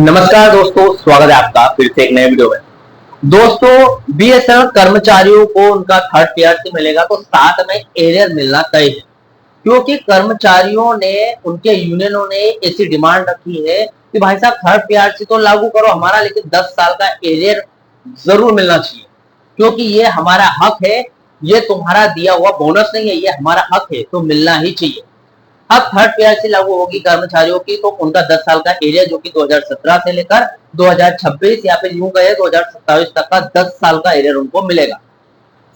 नमस्कार दोस्तों, स्वागत है आपका फिर से एक नए वीडियो में। दोस्तों, बीएसएनएल कर्मचारियों को उनका थर्ड पीआरसी मिलेगा तो साथ में एरियर मिलना तय है, क्योंकि कर्मचारियों ने, उनके यूनियनों ने ऐसी डिमांड रखी है कि भाई साहब थर्ड पीआरसी तो लागू करो हमारा, लेकिन 10 साल का एरियर जरूर मिलना चाहिए, क्योंकि ये हमारा हक है। ये तुम्हारा दिया हुआ बोनस नहीं है, ये हमारा हक है, तो मिलना ही चाहिए। अब थर्ड पीआरसी लागू होगी कर्मचारियों की तो उनका 10 साल का एरिया, जो कि 2017 से लेकर 2026 या फिर यूं कहे 2027 तक का 10 साल का एरियर उनको मिलेगा।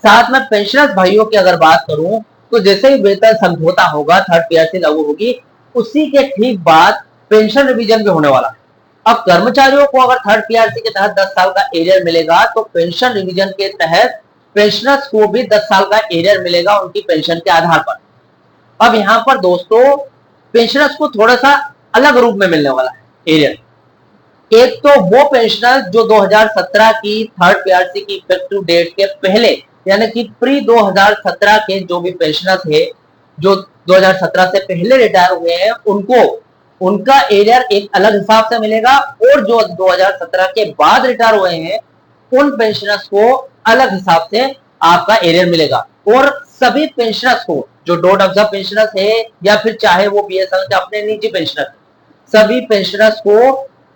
साथ में पेंशनर्स भाइयों की अगर बात करूं तो जैसे ही वेतन समझौता होगा, थर्ड पीआरसी लागू होगी, उसी के ठीक बाद पेंशन रिवीजन भी होने वाला है। अब कर्मचारियों को अगर थर्ड पीआरसी के तहत 10 साल का एरियर मिलेगा तो पेंशन रिवीजन के तहत पेंशनर्स को भी 10 साल का एरियर मिलेगा उनकी पेंशन के आधार पर। अब यहाँ पर दोस्तों पेंशनर्स को थोड़ा सा अलग रूप में मिलने वाला है एरियर। एक तो वो पेंशनर जो 2017 की थर्ड पीआरसी की इफेक्टिव डेट के पहले, यानी कि प्री 2017 के जो भी पेंशनर थे, जो 2017 से पहले रिटायर हुए हैं, उनको उनका एरियर एक अलग हिसाब से मिलेगा, और जो 2017 के बाद रिटायर हुए हैं उन पेंशनर्स को अलग हिसाब से आपका एरियर मिलेगा। और सभी पेंशनर्स को, जो डॉट ऑब्जर्व पेंशनर्स है या फिर चाहे वो बीएसएनएल के अपने निजी पेंशनर, सभी पेंशनर्स को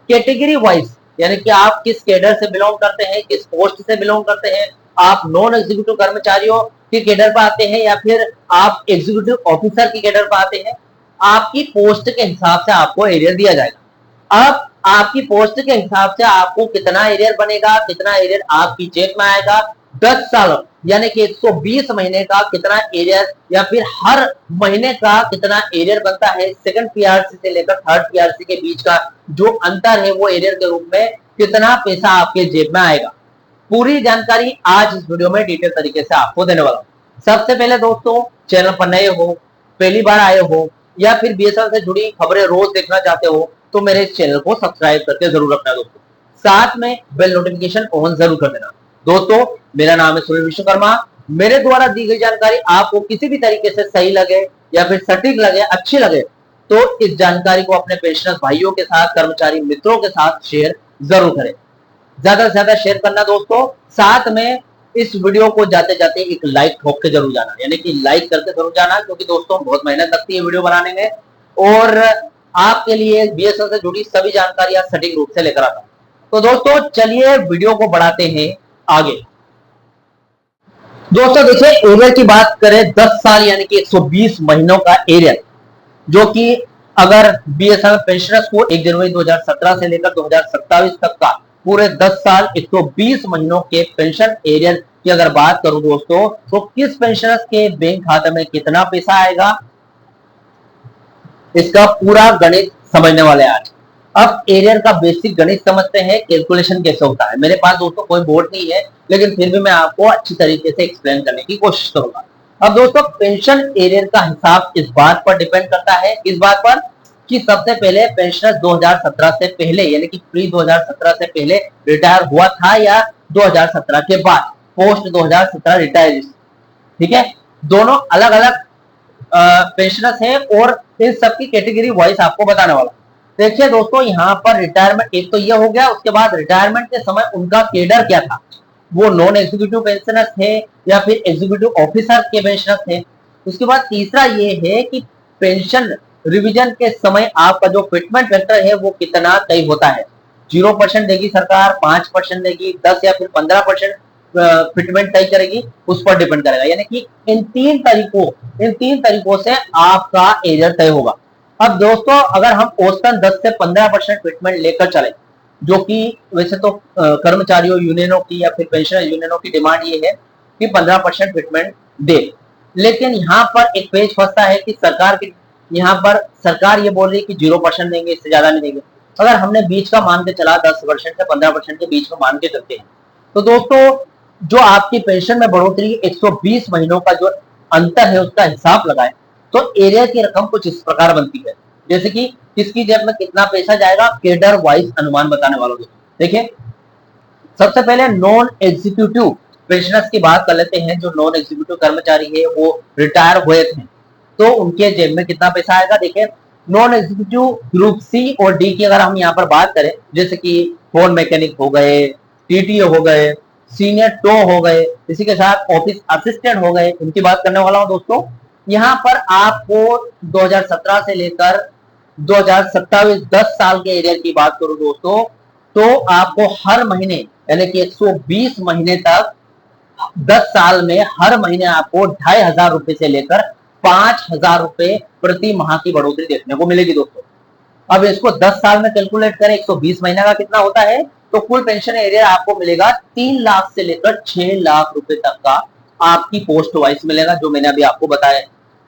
कैटेगरी वाइज, यानी कि आप किस कैडर से बिलोंग करते हैं, किस पोस्ट से बिलोंग करते हैं, आप नॉन एग्जीक्यूटिव कर्मचारियों के कैडर पर आते हैं या फिर आप एग्जीक्यूटिव ऑफिसर की कैडर पर आते हैं, आपकी पोस्ट के हिसाब से आपको एरियर दिया जाएगा। अब आपकी पोस्ट के हिसाब से आपको कितना एरियर बनेगा, कितना एरियर आपकी चेक में आएगा, 10 साल यानी कि 120 महीने का कितना एरियर, या फिर हर महीने का कितना एरियर बनता है, सेकंड पीआरसी से लेकर थर्ड पीआरसी के बीच का जो अंतर है वो एरियर के रूप में कितना पैसा आपके जेब में आएगा, पूरी जानकारी आज इस वीडियो में डिटेल तरीके से आपको देने वाला हूं। सबसे पहले दोस्तों, चैनल पर नए हो, पहली बार आए हो, या फिर बीएसएनएल से जुड़ी खबरें रोज देखना चाहते हो तो मेरे इस चैनल को सब्सक्राइब करके जरूर रखना दोस्तों। साथ में बेल नोटिफिकेशन ऑन जरूर कर देना। दोस्तों, मेरा नाम है सुनील विश्वकर्मा। मेरे द्वारा दी गई जानकारी आपको किसी भी तरीके से सही लगे या फिर सटीक लगे, अच्छी लगे, तो इस जानकारी को अपने पेंशनर्स भाइयों के साथ, कर्मचारी मित्रों के साथ शेयर जरूर करें। ज्यादा से ज्यादा शेयर करना दोस्तों। साथ में इस वीडियो को जाते जाते एक लाइक ठोक के जरूर जाना, यानी कि लाइक करके जरूर जाना, क्योंकि दोस्तों बहुत मेहनत लगती है वीडियो बनाने में, और आपके लिए बीएसएनएल से जुड़ी सभी जानकारियां सटीक रूप से लेकर आता हूं। तो दोस्तों चलिए वीडियो को बढ़ाते हैं आगे। दोस्तों देखिए, एरियर की बात करें, 10 साल यानी कि 120 महीनों का एरियर, जो कि अगर बीएसएनएल पेंशनर्स को 1 जनवरी 2017 से लेकर 2027 तक का पूरे 10 साल 120 महीनों के पेंशन एरियर की अगर बात करूं दोस्तों, तो किस पेंशनर्स के बैंक खाते में कितना पैसा आएगा, इसका पूरा गणित समझने वाले आज। अब एरियर का बेसिक गणित समझते हैं, कैलकुलेशन कैसे होता है। मेरे पास दोस्तों कोई बोर्ड नहीं है, लेकिन फिर भी मैं आपको अच्छी तरीके से एक्सप्लेन करने की कोशिश करूंगा। अब दोस्तों, पेंशन एरियर का हिसाब इस बात पर डिपेंड करता है, इस बात पर कि सबसे पहले पेंशनर 2017 से पहले, यानी कि प्री 2017 से पहले रिटायर हुआ था या 2017 के बाद पोस्ट 2017 रिटायर, ठीक है। दोनों अलग अलग पेंशनर्स है और इन सबकी कैटेगरी वाइज आपको बताने वाला। देखिए दोस्तों, यहाँ पर रिटायरमेंट एक तो ये हो गया, उसके बाद रिटायरमेंट के समय उनका केडर क्या था, वो नॉन एग्जीक्यूटिव पेंशनर्स थे या फिर एग्जीक्यूटिव ऑफिसर के पेंशनर्स थे। उसके बाद तीसरा ये है कि पेंशन रिवीजन के समय आपका जो फिटमेंट फैक्टर है वो कितना तय होता है। 0% देगी सरकार, 5% देगी, 10 या फिर 15% फिटमेंट तय करेगी, उस पर डिपेंड करेगा। यानी कि इन तीन तरीकों से आपका एरियर तय होगा। अब दोस्तों, अगर हम औसतन 10 से 15% फिटमेंट लेकर चले, जो कि वैसे तो कर्मचारियों यूनियनों की या फिर पेंशनर यूनियनों की डिमांड ये है कि 15% फिटमेंट दे, लेकिन यहाँ पर एक पेज फंसता है कि सरकार ये बोल रही है कि 0% देंगे, इससे ज्यादा नहीं देंगे। अगर हमने बीच का मान के चला, 10% से 15% के बीच में मान के चलते हैं, तो दोस्तों जो आपकी पेंशन में बढ़ोतरी 120 महीनों का जो अंतर है उसका हिसाब लगाए तो एरियर की रकम कुछ इस प्रकार बनती है। जैसे कि किसकी जेब में कितना पैसा जाएगा, केडर वाइज अनुमान बताने वालों को देखिए। सबसे पहले नॉन एग्जीक्यूटिव पेंशनर्स की बात कर लेते हैं। जो नॉन एग्जीक्यूटिव कर्मचारी है वो रिटायर हुए थे, तो उनके जेब में कितना पैसा आएगा। देखिए, नॉन एग्जीक्यूटिव ग्रुप सी और डी की अगर हम यहाँ पर बात करें, जैसे कि फोन मैकेनिक हो गए, टीटीओ हो गए, सीनियर टो हो गए, इसी के साथ ऑफिस असिस्टेंट हो गए, इनकी बात करने वाला हूं दोस्तों। यहाँ पर आपको 2017 से लेकर 2027 10 साल के एरियर की बात करूं दोस्तों, तो आपको हर महीने यानी कि 120 महीने तक 10 साल में हर महीने आपको 2,500 रुपए से लेकर 5,000 रुपए प्रति माह की बढ़ोतरी देखने को मिलेगी दोस्तों। अब इसको 10 साल में कैलकुलेट करें, 120 महीना का कितना होता है, तो कुल पेंशन एरिया आपको मिलेगा 3 लाख से लेकर 6 लाख रुपए तक का आपकी पोस्ट वाइज मिलेगा, जो मैंने अभी आपको बताया।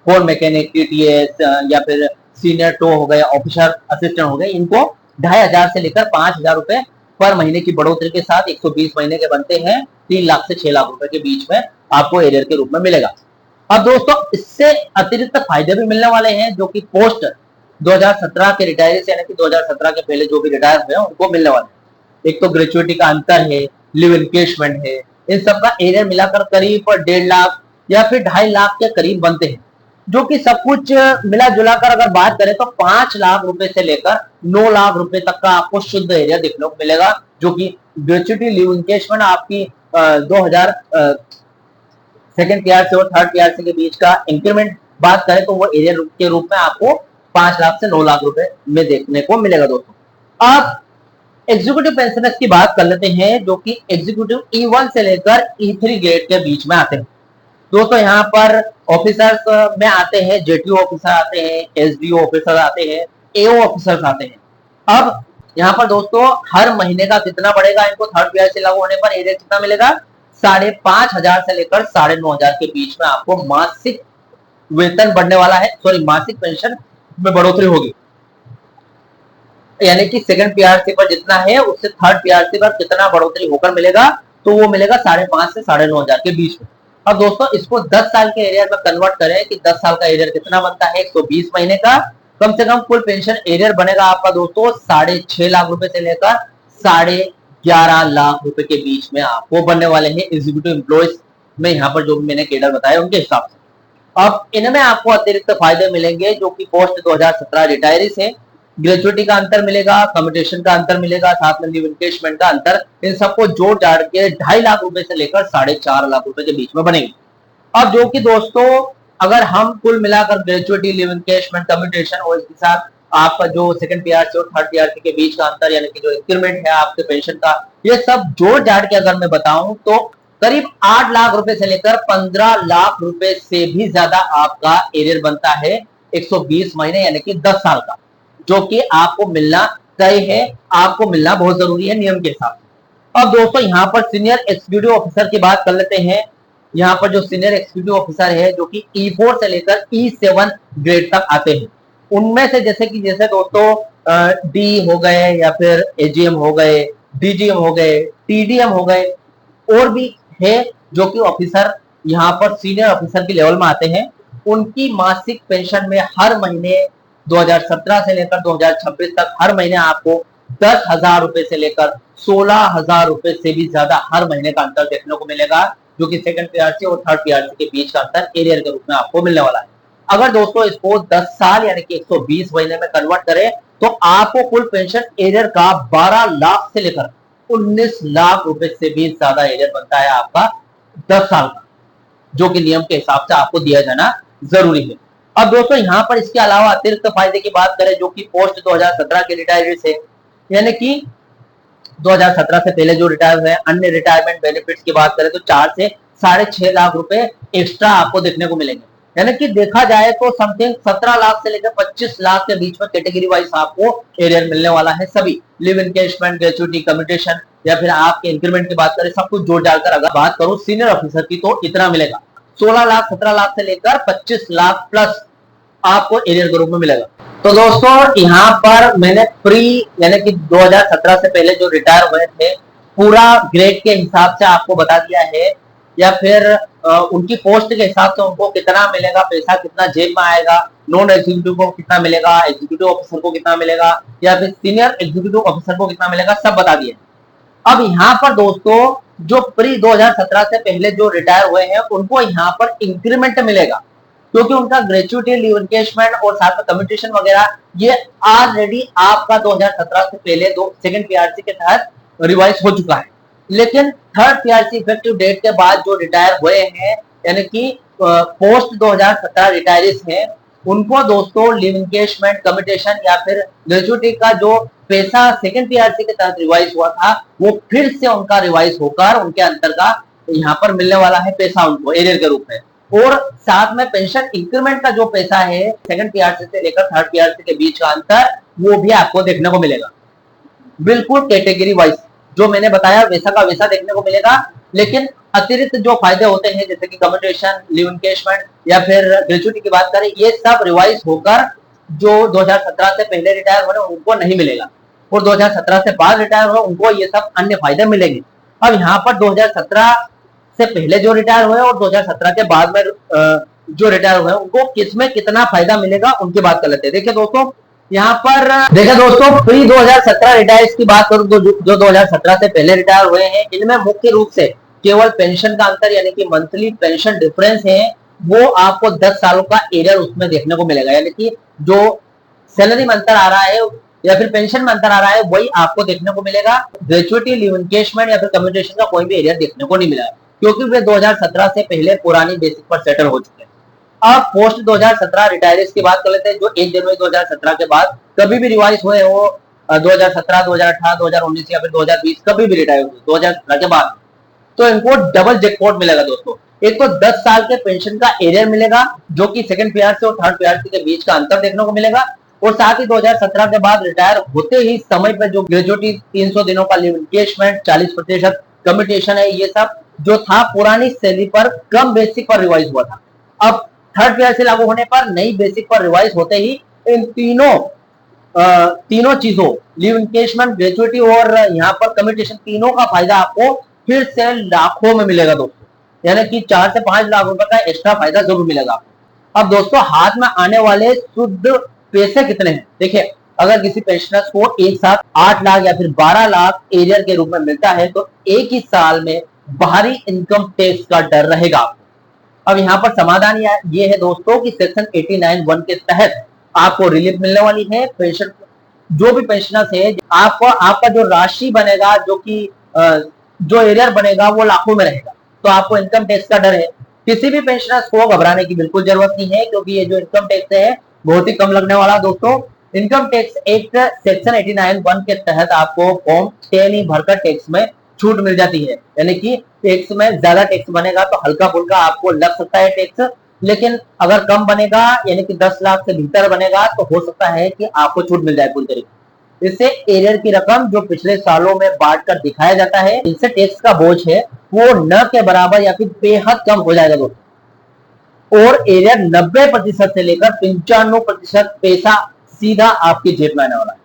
फोन मैकेनिक, टीटीएस या फिर सीनियर टो हो गए, ऑफिसर असिस्टेंट हो गए, इनको 2,500 से लेकर 5,000 रुपए पर महीने की बढ़ोतरी के साथ 120 महीने के बनते हैं 3 लाख से 6 लाख रुपए के बीच में आपको एरियर के रूप में मिलेगा। अब दोस्तों इससे अतिरिक्त फायदे भी मिलने वाले हैं, जो कि पोस्ट 2017 के रिटायर्स यानी कि 2017 के पहले जो भी रिटायर हुए हैं उनको मिलने वाले हैं। एक तो ग्रेचुइटी का अंतर है, लिव इनकेशमेंट है, इन सबका एरियर मिलाकर करीब 1.5 लाख या फिर 2.5 लाख के करीब बनते हैं, जो कि सब कुछ मिला जुलाकर अगर बात करें तो 5 लाख रुपए से लेकर 9 लाख रुपए तक का आपको शुद्ध एरिया देखने को मिलेगा, जो कि ग्रेचुइटी लिव इनकेशमेंट आपकी 2000 सेकंड पीआरसी और थर्ड पीआरसी के बीच का इंक्रीमेंट बात करें तो वो एरिया के रूप में आपको 5 लाख से 9 लाख रुपए में देखने को मिलेगा दोस्तों। अब एग्जीक्यूटिव पेंशनर्स की बात कर लेते हैं, जो कि एग्जीक्यूटिव E1 से लेकर E3 ग्रेड के बीच में आते हैं दोस्तों। यहाँ पर ऑफिसर्स में आते हैं, जेटीओ ऑफिसर आते हैं, एसडीओ ऑफिसर आते हैं, एओ ऑफिसर्स आते हैं। अब यहाँ पर दोस्तों हर महीने का कितना बढ़ेगा, इनको थर्ड पीआरसी लागू होने पर एरिया कितना मिलेगा, 5,500 से लेकर 9,500 के बीच में आपको मासिक वेतन बढ़ने वाला है, सॉरी मासिक पेंशन में बढ़ोतरी होगी। यानी कि सेकंड पीआरसी पर जितना है उससे थर्ड पीआरसी पर कितना बढ़ोतरी होकर मिलेगा, तो वो मिलेगा 5,500 से 9,500 के बीच में। अब दोस्तों इसको 10 साल के एरियर में कन्वर्ट करें कि 10 साल का एरियर कितना बनता है, 120 महीने का, कम से कम कुल पेंशन एरियर बनेगा आपका दोस्तों 6.5 लाख रुपए से लेकर 11.5 लाख रुपए के बीच में आपको बनने वाले हैं एग्जीक्यूटिव एम्प्लॉयज में, यहाँ पर जो मैंने केडर बताया उनके हिसाब से। अब इनमें आपको अतिरिक्त फायदे मिलेंगे, जो कि पोस्ट 2017 रिटायरीज है, ग्रेचुइटी का अंतर मिलेगा, कम्यूटेशन का अंतर मिलेगा, साथ में लिव इनकेशमेंट का अंतर, इन सबको जोड़ जाड़ के 2.5 लाख रुपए से लेकर 4.5 लाख रुपए के बीच में बनेंगे। अब जो कि दोस्तों अगर हम कुल मिलाकर ग्रेचुइटी, लिव इनकेशमेंट, कम्यूटेशन और इसके साथ आपका जो सेकंड पीआरसी और थर्ड पीआरसी के बीच का अंतर यानी कि जो इंक्रीमेंट है आपके पेंशन का, ये सब जोड़ जाड़ के अगर मैं बताऊं तो करीब 8 लाख रुपए से लेकर 15 लाख रुपए से भी ज्यादा आपका एरियर बनता है 120 महीने यानी कि 10 साल का, जो कि आपको मिलना तय है, आपको मिलना बहुत जरूरी है नियम के हिसाब से। अब दोस्तों यहाँ पर सीनियर एग्जीक्यूटिव ऑफिसर की बात कर लेते हैं। यहाँ पर जो सीनियर एग्जीक्यूटिव ऑफिसर है, जो कि E4 से लेकर E7 ग्रेड तक आते हैं, उनमें से जैसे दोस्तों डी हो गए या फिर एजीएम हो गए, डीजीएम हो गए, टीडीएम हो गए, और भी है जो कि ऑफिसर यहाँ पर सीनियर ऑफिसर के लेवल में आते हैं। उनकी मासिक पेंशन में हर महीने 2017 से लेकर 2026 तक हर महीने आपको 10,000 रुपए से लेकर 16,000 रुपए से भी ज्यादा हर महीने का अंतर देखने को मिलेगा, जो कि सेकंड पीआरसी और थर्ड पीआरसी के बीच का अंतर एरियर के रूप में आपको मिलने वाला है। अगर दोस्तों इसको 10 साल यानी कि 120 महीने में कन्वर्ट करें तो आपको कुल पेंशन एरियर का 12 लाख से लेकर 19 लाख रुपए से भी ज्यादा एरियर बनता है आपका 10 साल का, जो कि नियम के हिसाब से आपको दिया जाना जरूरी है। अब दोस्तों यहाँ पर इसके अलावा अतिरिक्त फायदे की बात करें, जो कि पोस्ट 2017 के रिटायर्स है, यानी कि 2017 से पहले जो रिटायर हुए, अन्य रिटायरमेंट बेनिफिट्स की बात करें तो 4 से 6.5 लाख रुपए एक्स्ट्रा आपको देखने को मिलेंगे। यानी कि देखा जाए तो समथिंग 17 लाख से लेकर 25 लाख के बीच में कैटेगरी वाइज आपको एरियर मिलने वाला है। सभी लिव इनकेशमेंट, ग्रेचुइटी, कम्यूटेशन या फिर आपके इंक्रीमेंट की बात करें, सब कुछ जोड़ डालकर अगर बात करूं सीनियर ऑफिसर की तो इतना मिलेगा, 16 लाख 17 लाख से लेकर 25 लाख प्लस आपको एरियर के रूप में मिलेगा। तो दोस्तों यहाँ पर मैंने प्री यानी कि 2017 से पहले जो रिटायर हुए थे पूरा ग्रेड के हिसाब से आपको बता दिया है, या फिर उनकी पोस्ट के हिसाब से उनको कितना मिलेगा, पैसा कितना जेब में आएगा, नॉन एग्जीक्यूटिव को कितना मिलेगा, एग्जीक्यूटिव ऑफिसर को कितना मिलेगा, या फिर सीनियर एग्जीक्यूटिव ऑफिसर को कितना मिलेगा, सब बता दिए। अब यहाँ पर दोस्तों जो प्री 2017 से पहले जो रिटायर हुए हैं उनको यहाँ पर इंक्रीमेंट मिलेगा, क्योंकि उनका ग्रेचुइटी, लीव एनकेशमेंट और साथ में कम्युटेशन वगैरह ये ऑलरेडी आपका 2017 से पहले दो सेकंड पीआरसी के तहत रिवाइज हो चुका है। लेकिन थर्ड पीआरसी इफेक्टिव डेट के बाद जो रिटायर हुए हैं, यानी कि पोस्ट 2017 रिटायरीज हैं, उनको दोस्तों लीव एनकेशमेंट, कम्युटेशन या फिर ग्रेचुइटी का जो पैसा सेकंड पीआरसी के तहत रिवाइज हुआ था, वो फिर से उनका रिवाइज होकर उनके अंतर का यहाँ पर मिलने वाला है पैसा उनको एरियर के रूप में। और साथ में पेंशन इंक्रीमेंट का जो पैसा है सेकंड पीआरसी से लेकर थर्ड पीआरसी के बीच का अंतर, वो भी आपको देखने को मिलेगा। बिल्कुल कैटेगरी वाइज जो मैंने बताया वैसा का वैसा देखने को मिलेगा। लेकिन अतिरिक्त जो फायदे होते हैं जैसे कि कम्युटेशन, लीव एनकेशमेंट या फिर ग्रेचुइटी की बात करें, ये सब रिवाइज होकर जो 2017 से पहले रिटायर हो रहे उनको नहीं मिलेगा, और 2017 से बाद रिटायर हो उनको ये सब अन्य फायदे मिलेंगे। अब यहाँ पर 2017 से पहले जो रिटायर हुए और 2017 के बाद में जो रिटायर हुए उनको किसमें कितना फायदा मिलेगा उनकी बात कर लेते हैं। देखिए दोस्तों, यहाँ पर देखिए दोस्तों, प्री 2017 रिटायर्स की बात करूं तो जो 2017 से पहले रिटायर हुए हैं, इनमें मुख्य रूप से केवल पेंशन का अंतर यानी कि मंथली पेंशन डिफरेंस है, वो आपको 10 सालों का एरियर उसमें देखने को मिलेगा। यानी कि जो सैलरी में अंतर आ रहा है या फिर पेंशन में अंतर आ रहा है, वही आपको देखने को मिलेगा। ग्रेचुइटी, लीव एनकेशमेंट या फिर कम्युटेशन का कोई भी एरियर देखने को नहीं मिला, क्योंकि वे 2017 से पहले पुरानी बेसिक पर सेटल हो चुके हैं। अब पोस्ट 2017 रिटायरीज की बात कर लेते हैं, जो 1 जनवरी 2017 के बाद कभी भी रिवाइज हुए हो, 2017, 2018, 2019 या फिर 2020 कभी भी रिटायर हुए 2017 के बाद, तो इनको डबल जैकपॉट मिलेगा दोस्तों। एक तो 10 साल के पेंशन का एरियर मिलेगा, जो कि सेकंड पीआरसी और थर्ड पीआरसी के बीच का अंतर देखने को मिलेगा, और साथ ही 2017 के बाद रिटायर होते ही समय पर जो ग्रेजुएटी 300 दिनों का लीव एनकेशमेंट, 40% कम्युटेशन है, ये सब जो था पुरानी सैलरी पर कम बेसिक पर रिवाइज हुआ था। अब थर्ड पीआरसी लागू होने पर नई बेसिक पर रिवाइज होते ही इन तीनों चीजों, लीव एनकेशमेंट, ग्रेचुइटी और यहाँ पर कम्युटेशन, तीनों का फायदा आपको फिर से लाखों में मिलेगा दोस्तों। यानी कि 4 से 5 लाख रुपए का एक्स्ट्रा फायदा जरूर मिलेगा आपको। अब दोस्तों, हाथ में आने वाले शुद्ध पैसे कितने हैं? देखिए, अगर किसी पेंशनर्स को एक साथ 8 लाख या फिर 12 लाख एरियर के रूप में मिलता है, तो एक ही साल में बाहरी इनकम टैक्स का डर रहेगा आपको। अब यहाँ पर समाधान ये है दोस्तों कि सेक्शन 89(1) के तहत आपको रिलीफ मिलने वाली है। पेंशन जो भी पेंशनर्स है, आपको आपका जो राशि बनेगा, जो कि जो एरियर बनेगा वो लाखों में रहेगा, तो आपको इनकम टैक्स का डर है। किसी भी पेंशनर्स को घबराने की बिल्कुल जरूरत नहीं है, क्योंकि ये जो इनकम टैक्स है बहुत ही कम लगने वाला दोस्तों। इनकम टैक्स एक्ट सेक्शन 89(1) के तहत आपको फॉर्म 10 ही भरकर टैक्स में छूट मिल जाती है। यानी कि टैक्स में ज्यादा टैक्स बनेगा तो हल्का फुल्का आपको लग सकता है टैक्स, लेकिन अगर कम बनेगा यानी कि 10 लाख से भीतर बनेगा तो हो सकता है कि आपको छूट मिल जाए पूरी तरीके। इससे एरियर की रकम जो पिछले सालों में बांट कर दिखाया जाता है, इनसे टैक्स का बोझ है वो न के बराबर या फिर बेहद कम हो जाएगा दोस्तों। और एरियर 90% से लेकर 95% पैसा सीधा आपकी जेब में आने वाला है।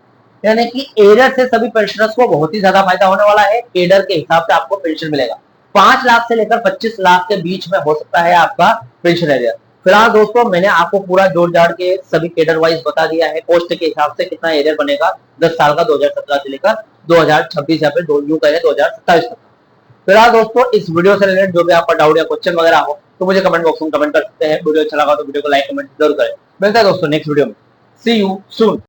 यानी कि एरियर से सभी पेंशनर्स को बहुत ही ज्यादा फायदा होने वाला है। कैडर के हिसाब से आपको पेंशन मिलेगा। 5 लाख से लेकर 25 लाख के बीच में हो सकता है आपका पेंशन एरियर। फिलहाल दोस्तों, मैंने आपको पूरा जोड़ जाड़ के सभी कैडर वाइज बता दिया है, पोस्ट के हिसाब से कितना एरियर बनेगा 10 साल का, 2017 से लेकर 2026 या फिर 2027 तक। फिलहाल दोस्तों, इस वीडियो से रिलेटेड जो भी आपका डाउट या क्वेश्चन वगैरह हो तो मुझे कमेंट बॉक्स में कमेंट कर सकते हैं। वीडियो अच्छा लगा तो वीडियो को लाइक कमेंट जरूर करें। मिलता है दोस्तों नेक्स्ट वीडियो में। सी यू सून।